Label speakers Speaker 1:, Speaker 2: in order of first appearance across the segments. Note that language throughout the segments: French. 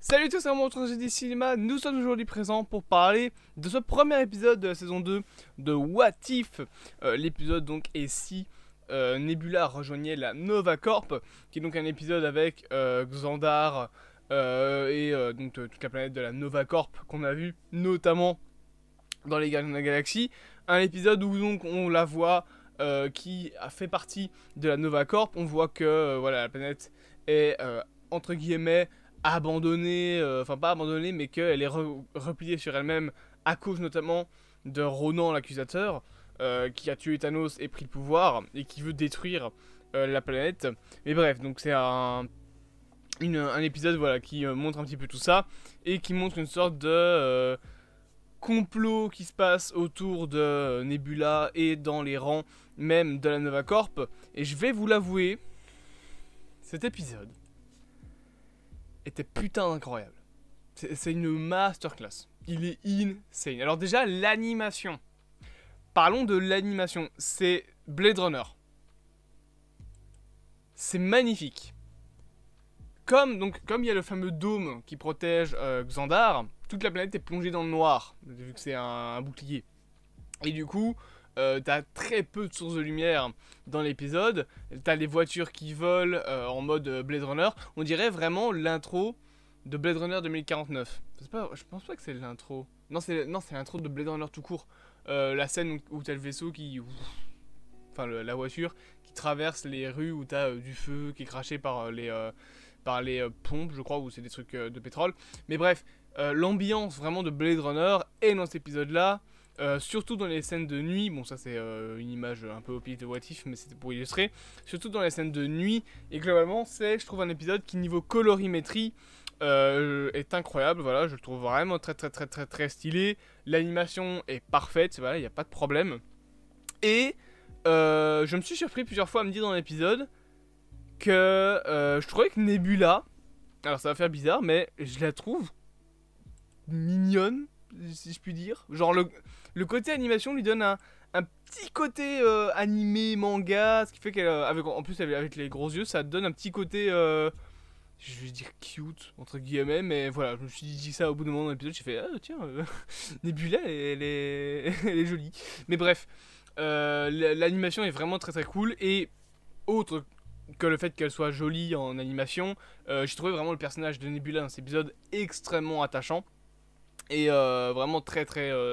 Speaker 1: Salut à tous, c'est mon GD Cinéma. Nous sommes aujourd'hui présents pour parler de ce premier épisode de la saison 2 de What If. L'épisode donc est si Nebula rejoignait la Nova Corp, qui est donc un épisode avec Xandar donc toute la planète de la Nova Corp qu'on a vu notamment dans les Gardiens de la Galaxie. Un épisode où donc on la voit qui a fait partie de la Nova Corp. On voit que voilà, la planète est entre guillemets abandonnée, enfin pas abandonnée, mais qu'elle est repliée sur elle-même à cause notamment de Ronan l'accusateur, qui a tué Thanos et pris le pouvoir, et qui veut détruire la planète. Mais bref, donc c'est un épisode voilà, qui montre un petit peu tout ça, et qui montre une sorte de complot qui se passe autour de Nebula et dans les rangs même de la Nova Corp. Et je vais vous l'avouer, cet épisode était putain incroyable. C'est une masterclass. Il est insane. Alors déjà, l'animation. Parlons de l'animation. C'est Blade Runner. C'est magnifique. Comme il y a le fameux dôme qui protège Xandar, toute la planète est plongée dans le noir, vu que c'est un bouclier. Et du coup, t'as très peu de sources de lumière dans l'épisode. T'as les voitures qui volent en mode Blade Runner. On dirait vraiment l'intro de Blade Runner 2049. Je pense pas que c'est l'intro. Non, c'est l'intro de Blade Runner tout court. La scène où t'as le vaisseau qui... Enfin, la voiture qui traverse les rues où t'as du feu qui est craché par les pompes, je crois, ou c'est des trucs de pétrole. Mais bref, l'ambiance vraiment de Blade Runner est dans cet épisode-là. Surtout dans les scènes de nuit, bon ça c'est une image un peu au pied de What If, mais c'était pour illustrer, surtout dans les scènes de nuit, et globalement c'est, je trouve, un épisode qui niveau colorimétrie est incroyable, voilà, je le trouve vraiment très stylé, l'animation est parfaite, voilà, il n'y a pas de problème, et je me suis surpris plusieurs fois à me dire dans l'épisode que je trouvais que Nebula, alors ça va faire bizarre, mais je la trouve mignonne, si je puis dire, genre le côté animation lui donne un petit côté animé, manga, ce qui fait qu'elle, en plus avec les gros yeux, ça donne un petit côté, je vais dire cute, entre guillemets, mais voilà, je me suis dit ça au bout d'un moment dans l'épisode, j'ai fait, ah tiens, Nebula, elle est jolie. Mais bref, l'animation est vraiment très cool, et autre que le fait qu'elle soit jolie en animation, j'ai trouvé vraiment le personnage de Nebula dans cet épisode extrêmement attachant. Et vraiment très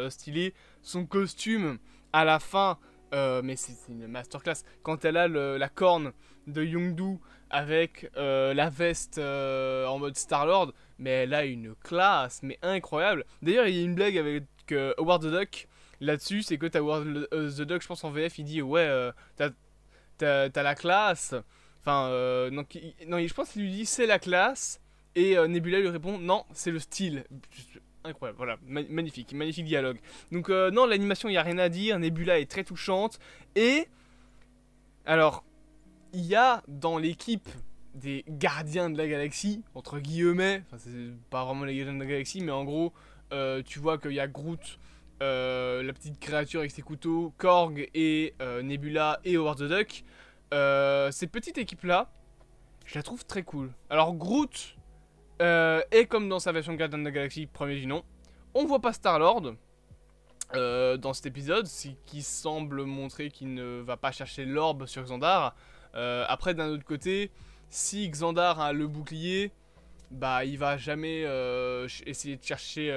Speaker 1: stylé. Son costume à la fin, mais c'est une masterclass. Quand elle a la corne de Yondu avec la veste en mode Star-Lord, mais elle a une classe, mais incroyable. D'ailleurs, il y a une blague avec Howard the Duck là-dessus, c'est que t'as Howard the Duck, je pense en VF, il dit ouais, t'as la classe. Enfin, non, je pense qu'il lui dit c'est la classe. Et Nebula lui répond non, c'est le style. Incroyable, voilà, magnifique dialogue. Donc non, l'animation, il n'y a rien à dire, Nebula est très touchante. Et, alors, il y a dans l'équipe des gardiens de la galaxie, entre guillemets, enfin c'est pas vraiment les gardiens de la galaxie, mais en gros, tu vois qu'il y a Groot, la petite créature avec ses couteaux, Korg et Nebula et Howard the Duck. Cette petite équipe-là, je la trouve très cool. Alors Groot... et comme dans sa version Gardien de la Galaxie, premier du nom, on voit pas Star-Lord dans cet épisode, ce qui semble montrer qu'il ne va pas chercher l'orbe sur Xandar. Après, d'un autre côté, si Xandar a le bouclier, bah il va jamais essayer de chercher,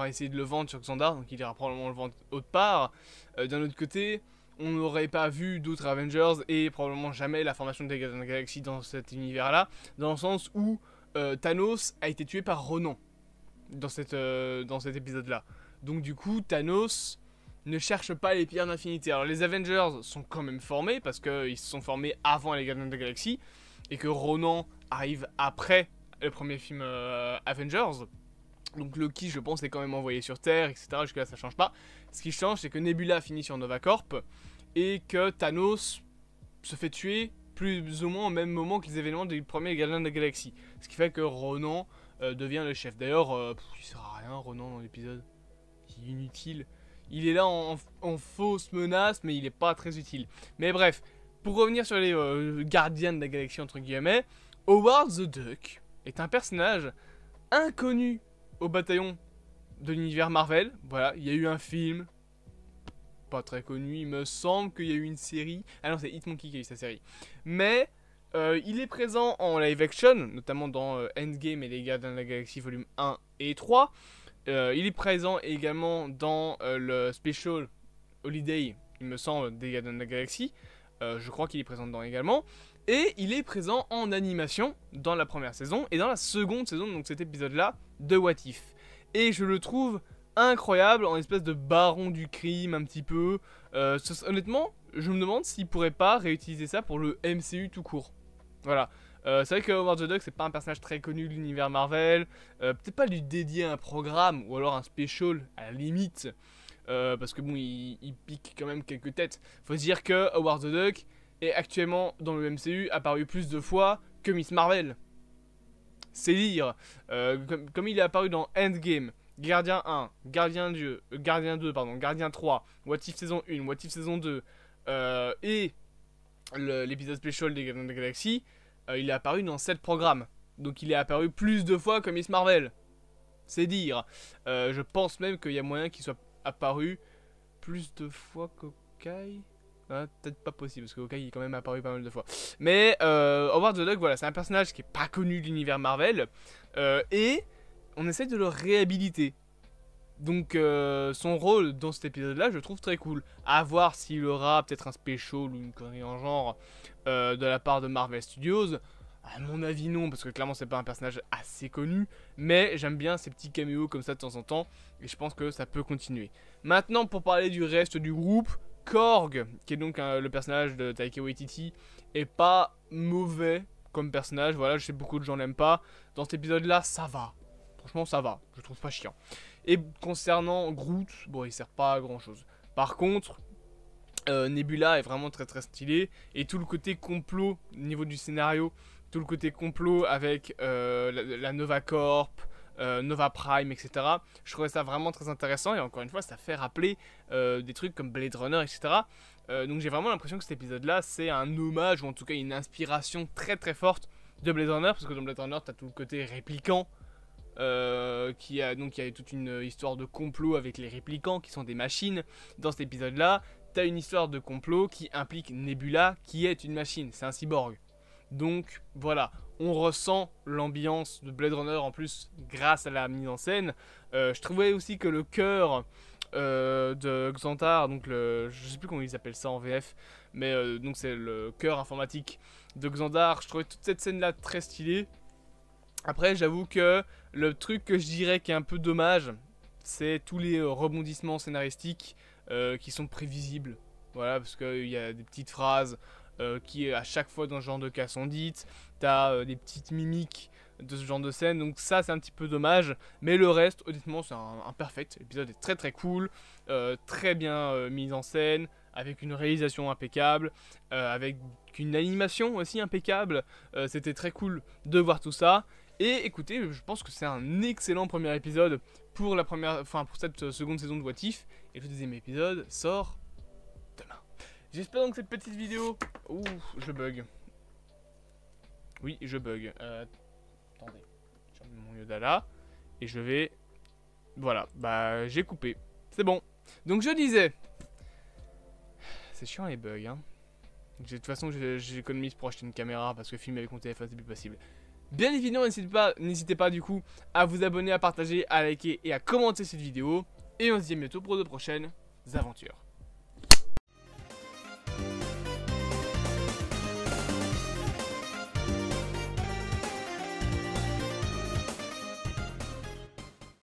Speaker 1: essayer de le vendre sur Xandar, donc il ira probablement le vendre autre part. D'un autre côté, on n'aurait pas vu d'autres Avengers et probablement jamais la formation des Gardiens de la Galaxie dans cet univers-là, dans le sens où Thanos a été tué par Ronan dans cet épisode-là. Donc du coup, Thanos ne cherche pas les pierres d'infinité. Alors les Avengers sont quand même formés, parce qu'ils se sont formés avant les Gardiens de la Galaxie, et que Ronan arrive après le premier film Avengers. Donc Loki, je pense, est quand même envoyé sur Terre, etc. Jusque-là, ça change pas. Ce qui change, c'est que Nebula finit sur Nova Corp, et que Thanos se fait tuer plus ou moins au même moment que les événements du premier Gardien de la Galaxie. Ce qui fait que Ronan devient le chef. D'ailleurs, il sert à rien, Ronan, dans l'épisode. Il est inutile. Il est là en fausse menace, mais il est pas très utile. Mais bref, pour revenir sur les gardiens de la galaxie, entre guillemets, Howard the Duck est un personnage inconnu au bataillon de l'univers Marvel. Voilà, il y a eu un film, pas très connu, il me semble qu'il y a eu une série. Ah non, c'est Hitmonkey qui a eu sa série. Mais il est présent en live action, notamment dans Endgame et les Gardiens de la Galaxie volume 1 et 3. Il est présent également dans le Special Holiday, il me semble, des Gardiens de la Galaxie. Je crois qu'il est présent dedans également. Et il est présent en animation dans la première saison et dans la seconde saison, donc cet épisode-là, de What If. Et je le trouve incroyable, en espèce de baron du crime un petit peu. Honnêtement, je me demande s'il pourrait pas réutiliser ça pour le MCU tout court. Voilà. C'est vrai que Howard the Duck, c'est pas un personnage très connu de l'univers Marvel. Peut-être pas lui dédier un programme ou alors un special à la limite. Parce que bon, il pique quand même quelques têtes. Faut se dire que Howard the Duck est actuellement dans le MCU apparu plus de fois que Miss Marvel. C'est dire. Comme il est apparu dans Endgame, Gardien 1, Gardien 2, Gardien 3, What If saison 1, What If saison 2, et l'épisode spécial des Gardiens de la Galaxie, il est apparu dans 7 programmes. Donc il est apparu plus de fois que Miss Marvel. C'est dire. Je pense même qu'il y a moyen qu'il soit apparu plus de fois qu'Hawkeye. Peut-être pas possible, parce que Hawkeye est quand même apparu pas mal de fois. Mais Howard the Duck, voilà, c'est un personnage qui est pas connu de l'univers Marvel. Et on essaie de le réhabiliter. Donc son rôle dans cet épisode-là, je trouve très cool. À voir s'il aura peut-être un special ou une connerie en genre de la part de Marvel Studios. À mon avis non, parce que clairement c'est pas un personnage assez connu. Mais j'aime bien ces petits caméos comme ça de temps en temps. Et je pense que ça peut continuer. Maintenant, pour parler du reste du groupe, Korg, qui est donc le personnage de Taika Waititi, est pas mauvais comme personnage. Voilà, je sais beaucoup de gens l'aiment pas. Dans cet épisode-là, ça va. Franchement, ça va. Je trouve pas chiant. Et concernant Groot, bon, il sert pas à grand chose. Par contre, Nebula est vraiment très très stylé. Et tout le côté complot au niveau du scénario, tout le côté complot avec la Nova Corp, Nova Prime, etc. Je trouvais ça vraiment très intéressant. Et encore une fois, ça fait rappeler des trucs comme Blade Runner, etc. Donc j'ai vraiment l'impression que cet épisode-là, c'est un hommage, ou en tout cas une inspiration très très forte de Blade Runner. Parce que dans Blade Runner, t'as tout le côté répliquant. Qui a toute une histoire de complot avec les réplicants qui sont des machines. Dans cet épisode là, t'as une histoire de complot qui implique Nebula qui est une machine, c'est un cyborg. Donc voilà, on ressent l'ambiance de Blade Runner en plus grâce à la mise en scène. Je trouvais aussi que le cœur de Xantar, donc je sais plus comment ils appellent ça en VF, mais donc c'est le cœur informatique de Xandar, je trouvais toute cette scène là très stylée. Après, j'avoue que le truc que je dirais qui est un peu dommage, c'est tous les rebondissements scénaristiques qui sont prévisibles. Voilà, parce qu'il y a des petites phrases qui, à chaque fois dans ce genre de cas, sont dites. T'as des petites mimiques de ce genre de scène, donc ça, c'est un petit peu dommage. Mais le reste, honnêtement, c'est un perfect. L'épisode est très très cool, très bien mis en scène, avec une réalisation impeccable, avec une animation aussi impeccable. C'était très cool de voir tout ça. Et écoutez, je pense que c'est un excellent premier épisode pour pour cette seconde saison de What If. Et le deuxième épisode sort demain. J'espère donc que cette petite vidéo... Ouh, je bug. Oui, je bug. Attendez. Je remets mon Yoda là. Et je vais... Voilà, bah j'ai coupé. C'est bon. Donc je disais... C'est chiant les bugs, hein. De toute façon, j'économise pour acheter une caméra parce que filmer avec mon téléphone, c'est plus possible. Bien évidemment, n'hésitez pas du coup à vous abonner, à partager, à liker et à commenter cette vidéo. Et on se dit à bientôt pour de prochaines aventures.